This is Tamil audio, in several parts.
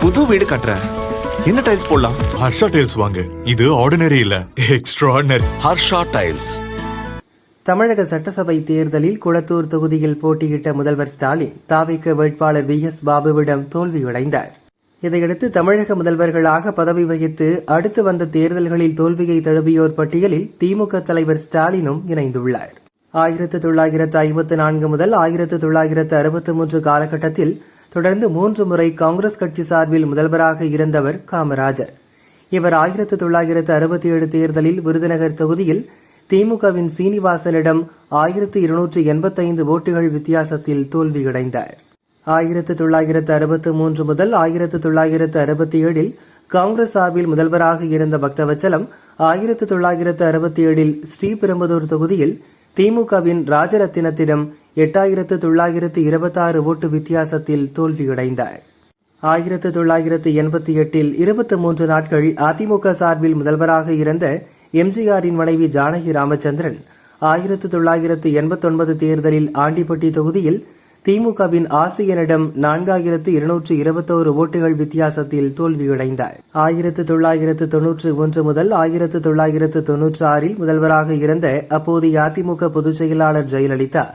புது வீடு கட்டுறேன். என்ன டைல்ஸ் போடலாம்? ஹர்ஷா டைல்ஸ் வாங்க. இது ஆர்டினரி இல்ல, எக்ஸ்ட்ராஆர்டினரி. ஹர்ஷா டைல்ஸ். தமிழக சட்டசபை தேர்தலில் குளத்தூர் தொகுதியில் போட்டியிட்ட முதல்வர் ஸ்டாலின் தாவிக வேட்பாளர் VS பாபுவிடம் தோல்வியடைந்தார். இதையடுத்து தமிழக முதல்வர்களாக பதவி வகித்து அடுத்து வந்த தேர்தல்களில் தோல்வியை தழுவியோர் பட்டியலில் திமுக தலைவர் ஸ்டாலினும் இணைந்துள்ளார். 1954 முதல் 1963 காலகட்டத்தில் தொடர்ந்து 3 முறை காங்கிரஸ் கட்சி சார்பில் முதல்வராக இருந்தவர் காமராஜர். இவர் 1967 தேர்தலில் விருதுநகர் தொகுதியில் திமுகவின் சீனிவாசனிடம் 1285 ஓட்டுகள் வித்தியாசத்தில் தோல்வியடைந்தார். 1963 முதல் 1967 காங்கிரஸ் சார்பில் முதல்வராக இருந்த பக்தவச்சலம் 1967 ஸ்ரீபெரும்புதூர் தொகுதியில் திமுகவின் ராஜரத்தினத்திடம் 8926 ஓட்டு வித்தியாசத்தில் தோல்வியடைந்தார். 1988 23 நாட்கள் அதிமுக சார்பில் முதல்வராக இருந்த எம்ஜிஆரின் மனைவி ஜானகி ராமச்சந்திரன் 1989 தேர்தலில் ஆண்டிப்பட்டி தொகுதியில் திமுகவின் ஆசிரியனிடம் 4221 ஓட்டுகள் வித்தியாசத்தில் தோல்வியடைந்தார். 1991 முதல் 1996 முதல்வராக இருந்த அப்போதைய அதிமுக பொதுச் செயலாளர் ஜெயலலிதா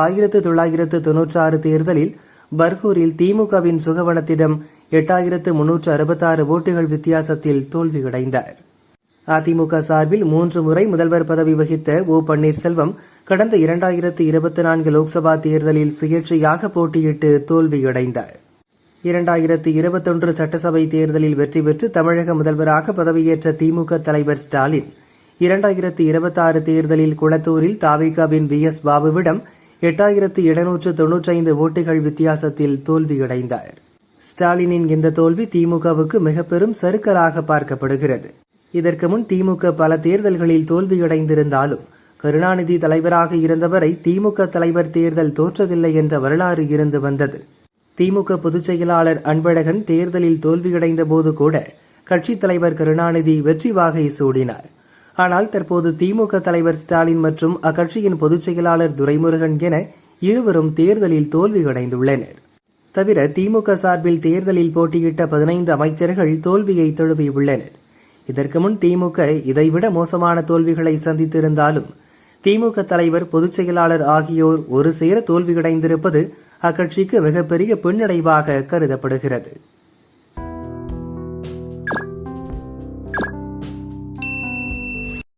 1996 தேர்தலில் பர்கூரில் திமுகவின் சுகவனத்திடம் 8366 ஓட்டுகள் வித்தியாசத்தில் தோல்வியடைந்தார். அதிமுக சார்பில் 3 முறை முதல்வர் பதவி வகித்த ஓ பன்னீர்செல்வம் கடந்த 2024 லோக்சபா தேர்தலில் சுயேட்சையாக போட்டியிட்டு தோல்வியடைந்தார். 2021 சட்டசபை தேர்தலில் வெற்றி பெற்று தமிழக முதல்வராக பதவியேற்ற திமுக தலைவர் ஸ்டாலின் 2026 தேர்தலில் குளத்தூரில் தாவிகாவின் VS பாபுவிடம் 8795 ஓட்டுகள் வித்தியாசத்தில் தோல்வியடைந்தார். ஸ்டாலினின் இந்த தோல்வி திமுகவுக்கு மிக பெரும் சறுக்கலாக பார்க்கப்படுகிறது. இதற்கு முன் திமுக பல தேர்தல்களில் தோல்வியடைந்திருந்தாலும் கருணாநிதி தலைவராக இருந்தவரை திமுக தலைவர் தேர்தல் தோற்றதில்லை என்ற வரலாறு இருந்து வந்தது. திமுக பொதுச் செயலாளர் அன்பழகன் தேர்தலில் தோல்வியடைந்த போது கூட கட்சித் தலைவர் கருணாநிதி வெற்றி வாகை சூடினார். ஆனால் தற்போது திமுக தலைவர் ஸ்டாலின் மற்றும் அக்கட்சியின் பொதுச் செயலாளர் துரைமுருகன் என இருவரும் தேர்தலில் தோல்வியடைந்துள்ளனர். தவிர திமுக சார்பில் தேர்தலில் போட்டியிட்ட 15 அமைச்சர்கள் தோல்வியை தழுவியுள்ளனர். இதற்கு முன் திமுக இதைவிட மோசமான தோல்விகளை சந்தித்திருந்தாலும் திமுக தலைவர் பொதுச் செயலாளர் ஆகியோர் ஒரு சேர தோல்வியடைந்திருப்பது அக்கட்சிக்கு மிகப்பெரிய பின்னடைவாக கருதப்படுகிறது.